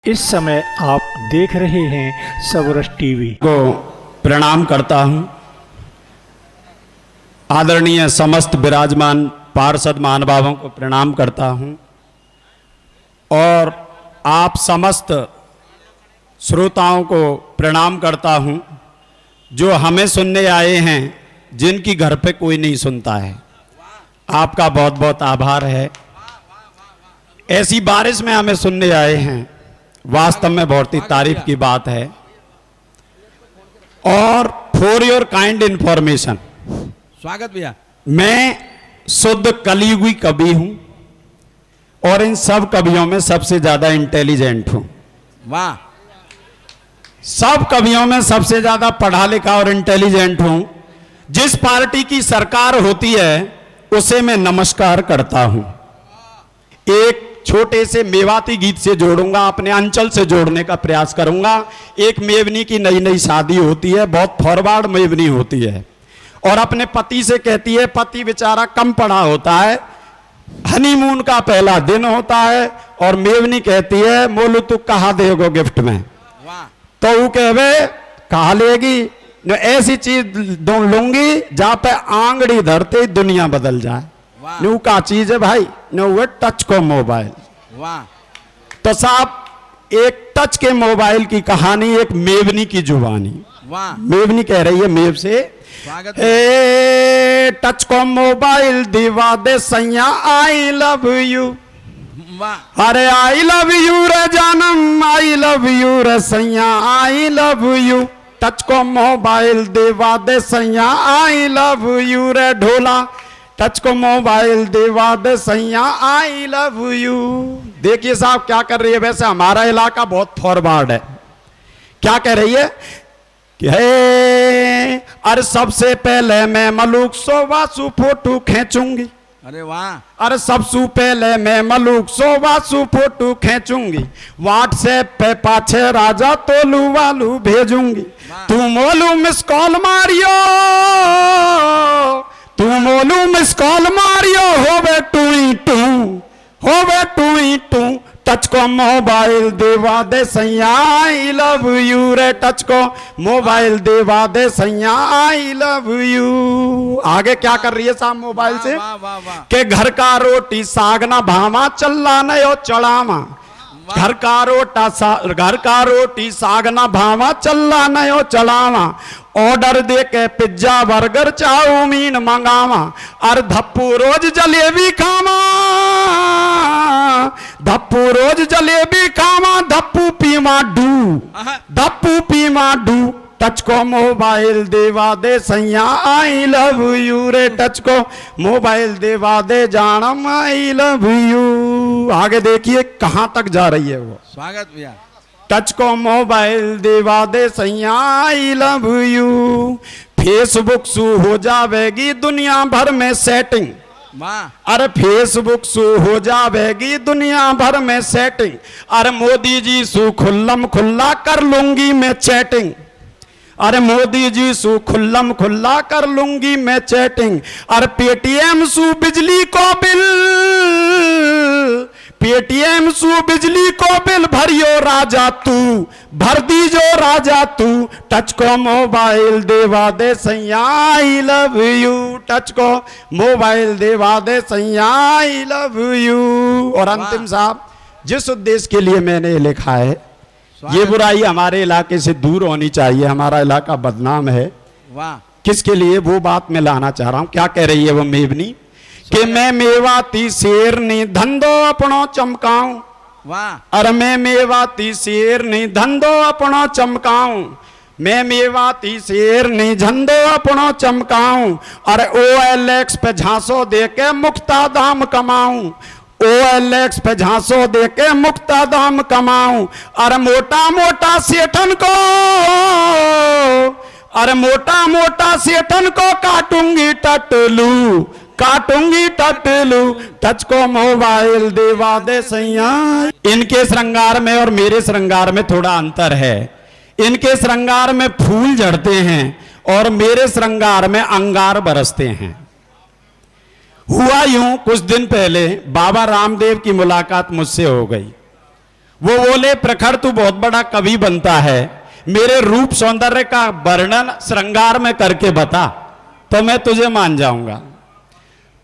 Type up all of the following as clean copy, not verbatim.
इस समय आप देख रहे हैं सबरस टीवी को प्रणाम करता हूं। आदरणीय समस्त विराजमान पार्षद महानुभावों को प्रणाम करता हूं और आप समस्त श्रोताओं को प्रणाम करता हूं जो हमें सुनने आए हैं, जिनकी घर पे कोई नहीं सुनता है। आपका बहुत बहुत आभार है। ऐसी बारिश में हमें सुनने आए हैं, वास्तव में बहुत ही तारीफ की बात है। और फॉर योर काइंड इंफॉर्मेशन, स्वागत भैया। मैं शुद्ध कलियुगी कवि हूं और इन सब कवियों में सबसे ज्यादा इंटेलिजेंट हूं। वाह। सब कवियों में सबसे ज्यादा पढ़ा लिखा और इंटेलिजेंट हूं। जिस पार्टी की सरकार होती है उसे मैं नमस्कार करता हूं। एक छोटे से मेवाती गीत से जोड़ूंगा, अपने अंचल से जोड़ने का प्रयास करूंगा। एक मेवनी की नई नई शादी होती है, बहुत फॉरवर्ड मेवनी होती है और अपने पति से कहती है, पति बेचारा कम पढ़ा होता है, हनीमून का पहला दिन होता है और मेवनी कहती है, मोलू तू कहा देगो गिफ्ट में। वाह। तो वो कहे कहा लेगी, न ऐसी चीज लूंगी जहां पे आंगड़ी धरते दुनिया बदल जाए। न्यू का चीज है भाई, न्यू वो टच को मोबाइल। वाह। तो साहब एक टच के मोबाइल की कहानी, एक मेवनी की जुबानी। वाह। मेवनी कह रही है मेव से, स्वागत। टच को मोबाइल दिवा दे सैया, आई लव यू। वाह। अरे आई लव यू रे जानम, आई लव यू रे सैया, आई लव यू। टच को मोबाइल दिवा दे सैया, आई लव यू रे ढोला। टच को मोबाइल दिवा दे सैया, आई लव यू। देखिए साहब क्या कर रही है। वैसे हमारा इलाका बहुत फॉरवर्ड है। क्या कह रही है कि हे अरे सबसे पहले मैं मलूक सोवासु फोटो खींचूंगी। अरे वाह। अरे सबसे पहले मैं मलूक सोवासु फोटो खींचूंगी, व्हाट्सएप पे पाछे राजा तोलू वालू भेजूंगी। तू मोलू मिस कॉल मारियो, तू मोलू मिस कॉल मारियो, होवे टू टू, होवे टू टू। टच को मोबाइल देवा दे सैया, आई लव यू रे। टच को मोबाइल देवा दे सैया, आई लव यू। आगे क्या कर रही है साहब मोबाइल से, वाह, वाह, वाह। के घर का रोटी साग ना भावा, चल्ला नयो चढ़ावा। घर का रोटी साग ना भावा, चल्ला नयो चढ़ावा। ऑर्डर दे के पिज्जा बर्गर चाउमीन मंगावा। अरे धप्पू रोज जलेबी खावा, धप्पू रोज जलेबी खावा। धप्पू पीवा डू, धप्पू पीवा डू। टच को मोबाइल देवा दे सैया, आई लव यू रे। टच को मोबाइल देवा दे जानम, आई लव यू। आगे देखिए कहां तक जा रही है वो। स्वागत भैया। टच को मोबाइल देवा दे सैया, आई लव यू। फेसबुक सु हो जावेगी दुनिया भर में सेटिंग। वाह। अरे फेसबुक सु हो जावेगी दुनिया भर में सेटिंग। अरे मोदी जी सु खुल्लम खुल्ला कर लूंगी मैं चैटिंग। अरे मोदी जी सु खुल्लम खुल्ला कर लूंगी मैं चैटिंग। अरे पेटीएम सु बिजली को बिल, पेटीएम सु बिजली को बिल भरियो राजा तू, भर दीजो राजा तू। टच को मोबाइल देवा दे सैया, आई लव यू। टच को मोबाइल देवा दे सैया, आई लव यू। और अंतिम साहब, जिस उद्देश्य के लिए मैंने लिखा है, ये बुराई हमारे इलाके से दूर होनी चाहिए, हमारा इलाका बदनाम है। वाह। किसके लिए वो बात मैं लाना चाह रहा हूं। क्या कह रही है वो मेवनी कि मैं मेवाती शेरनी धंधो अपनो चमकाऊं। वाह। अरे मैं मेवाती शेरनी धंधो अपनो चमकाऊं, मैं मेवाती शेरनी झंडो अपनो चमकाऊं। अरे OLX पे झांसो दे के मुक्ता दाम कमाऊं, OLX पे झांसो दे के मुक्ता दाम कमाऊं। अरे मोटा मोटा सेठन को, अरे मोटा मोटा सेठन को काटूंगी टटलू, काटूंगी टटलू। टच को मोबाइल देवा दे सैया। इनके श्रृंगार में और मेरे श्रृंगार में थोड़ा अंतर है। इनके श्रृंगार में फूल झड़ते हैं और मेरे श्रृंगार में अंगार बरसते हैं। हुआ यूं, कुछ दिन पहले बाबा रामदेव की मुलाकात मुझसे हो गई। वो बोले प्रखर तू बहुत बड़ा कवि बनता है, मेरे रूप सौंदर्य का वर्णन श्रृंगार में करके बता तो मैं तुझे मान जाऊंगा।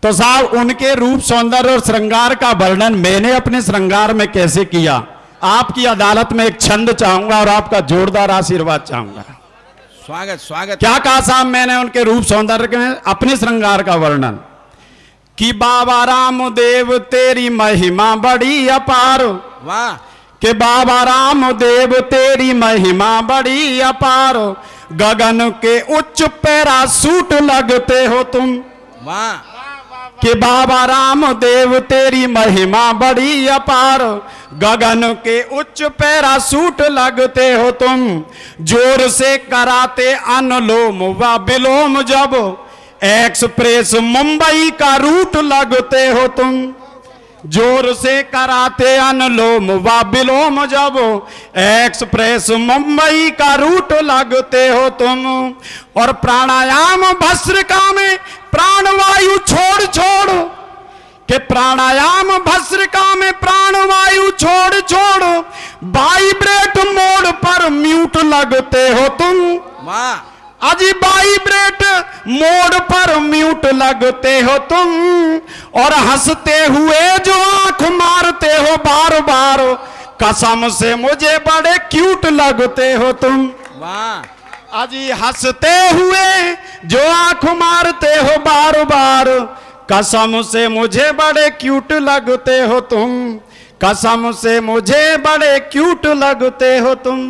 तो साहब उनके रूप सौंदर्य और श्रृंगार का वर्णन मैंने अपने श्रृंगार में कैसे किया, आपकी अदालत में एक छंद चाहूंगा और आपका जोरदार आशीर्वाद चाहूंगा। स्वागत स्वागत। क्या कहा साहब मैंने उनके रूप सौंदर्य में अपने श्रृंगार का वर्णन कि बाबा रामदेव तेरी महिमा बड़ी अपार, वाह। कि बाबा रामदेव तेरी महिमा बड़ी अपार, गगन के उच्च पैरासूट लगते हो तुम। वाह। कि बाबा रामदेव तेरी महिमा बड़ी अपार, गगन के उच्च पैरासूट लगते हो तुम। जोर से कराते अनुलोम व विलोम, जब एक्सप्रेस मुंबई का रूट लगते हो तुम। जोर से कराते अनुलोम व विलोम, जब एक्सप्रेस मुंबई का रूट लगते हो तुम। और प्राणायाम भस्त्रिका में प्राणवायु छोड़ छोड़, के प्राणायाम भस्त्रिका में प्राणवायु छोड़ छोड़, वाइब्रेट मोड पर म्यूट लगते हो तुम। वाह। अजी वाइब्रेट मोड पर म्यूट लगते हो तुम। और हंसते हुए जो आंख मारते हो बार बार, कसम से मुझे बड़े क्यूट लगते हो तुम। वाह। अजी हंसते हुए जो आंख मारते हो बार बार, कसम से मुझे बड़े क्यूट लगते हो तुम। कसम से मुझे बड़े क्यूट लगते हो तुम।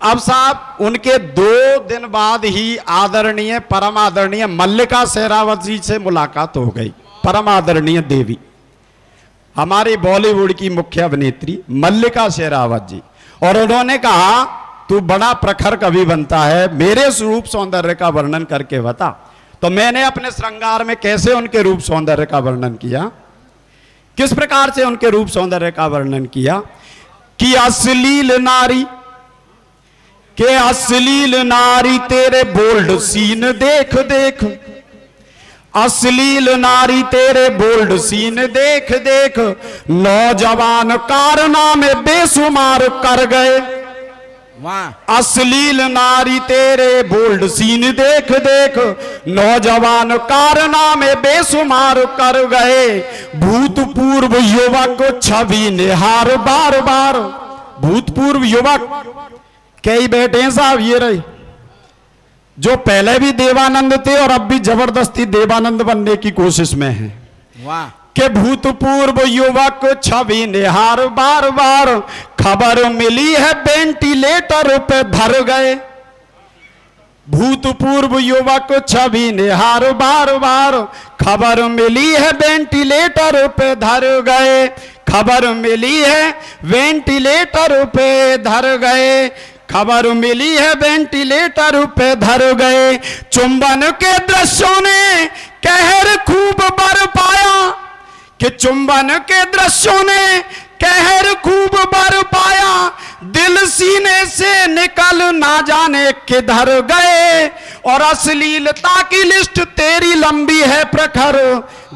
अब साहब उनके 2 दिन बाद ही आदरणीय परम आदरणीय मल्लिका शेरावत जी से मुलाकात हो गई। परम आदरणीय देवी, हमारी बॉलीवुड की मुख्य अभिनेत्री मल्लिका शेरावत जी, और उन्होंने कहा तू बड़ा प्रखर कवि बनता है, मेरे रूप सौंदर्य का वर्णन करके बता। तो मैंने अपने श्रृंगार में कैसे उनके रूप सौंदर्य का वर्णन किया, किस प्रकार से उनके रूप सौंदर्य का वर्णन किया कि अश्लील नारी के अश्लील नारी तेरे बोल्ड सीन देख देख, अश्लील नारी तेरे बोल्ड सीन देख देख, नौजवान कारनामे बेशुमार कर गए। वाह। अश्लील नारी तेरे बोल्ड सीन देख देख, नौजवान कारनामे बेशुमार कर गए। भूतपूर्व युवक छवि निहार बार बार, भूतपूर्व युवक कई बैठे हैं साहब, ये रहे जो पहले भी देवानंद थे और अब भी जबरदस्ती देवानंद बनने की कोशिश में हैं। वाह। के भूतपूर्व युवक छवि निहार बार बार, खबर मिली है वेंटिलेटर पे धर गए। भूतपूर्व युवक छवि निहार बार बार, खबर मिली है वेंटिलेटर पे धर गए। खबर मिली है वेंटिलेटर पे धर गए। खबर मिली है वेंटिलेटर पे धर गए। चुंबन के दृश्यों ने कहर खूब बर पाया, कि चुंबन के दृश्यों ने कहर खूब बर पाया। दिल सीने से निकल ना जाने किधर गए। और अश्लीलता की लिस्ट तेरी लंबी है प्रखर,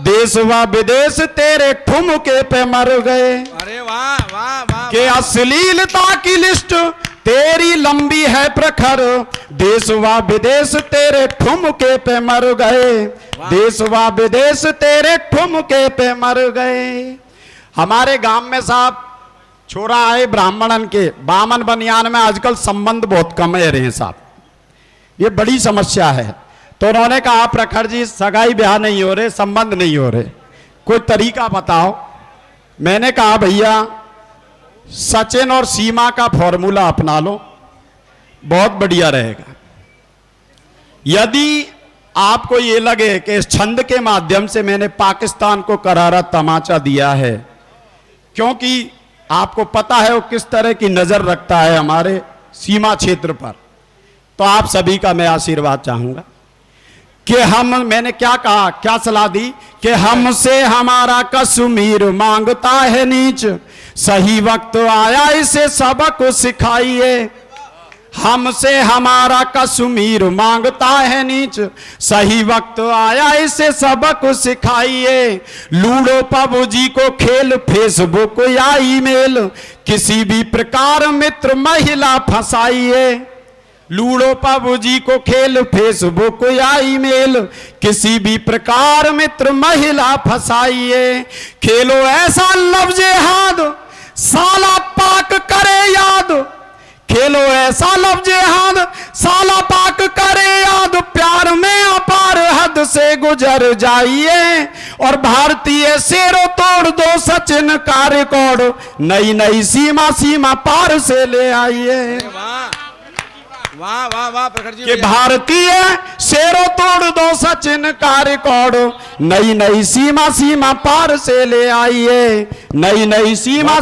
देश व विदेश तेरे ठुमके पे मर गए। अरे वाह वाह वाह। कि अश्लीलता की लिस्ट तेरी लंबी है प्रखर, देश व विदेश तेरे ठुमके पे मर गए। देश व विदेश तेरे ठुमके पे मर गए। हमारे गांव में साहब छोरा आए ब्राह्मणन के, बामन बनियान में आजकल संबंध बहुत कम है रहे साहब, ये बड़ी समस्या है। तो उन्होंने कहा प्रखर जी सगाई ब्याह नहीं हो रहे, संबंध नहीं हो रहे, कोई तरीका बताओ। मैंने कहा भैया सचिन और सीमा का फॉर्मूला अपना लो, बहुत बढ़िया रहेगा। यदि आपको ये लगे कि इस छंद के माध्यम से मैंने पाकिस्तान को करारा तमाचा दिया है, क्योंकि आपको पता है वो किस तरह की नजर रखता है हमारे सीमा क्षेत्र पर, तो आप सभी का मैं आशीर्वाद चाहूंगा कि मैंने क्या कहा, क्या सलाह दी कि हमसे हमारा कश्मीर मांगता है नीच, सही वक्त आया इसे सबक सिखाइए। हमसे हमारा कश्मीर मांगता है नीच, सही वक्त आया इसे सबक सिखाइए। लूडो पबजी को खेल, फेसबुक या ईमेल, किसी भी प्रकार मित्र महिला फंसाइए। लूडो पबजी को खेल, फेसबुक या ईमेल, किसी भी प्रकार मित्र महिला फंसाइए। खेलो ऐसा लव जिहाद, साला पाक करे याद। खेलो ऐसा लव जिहाद, साला पाक करे याद। प्यार में अपार हद से गुजर जाइए, और भारतीय शेरों तोड़ दो सचिन का रिकॉर्ड। नई नई सीमा पार से ले आइए। वाह वाह वाह वाह प्रखर जी कि भारतीय शेरों तोड़ दो सचिन का रिकॉर्ड। नई नई सीमा पार से ले आइए, नई नई सीमा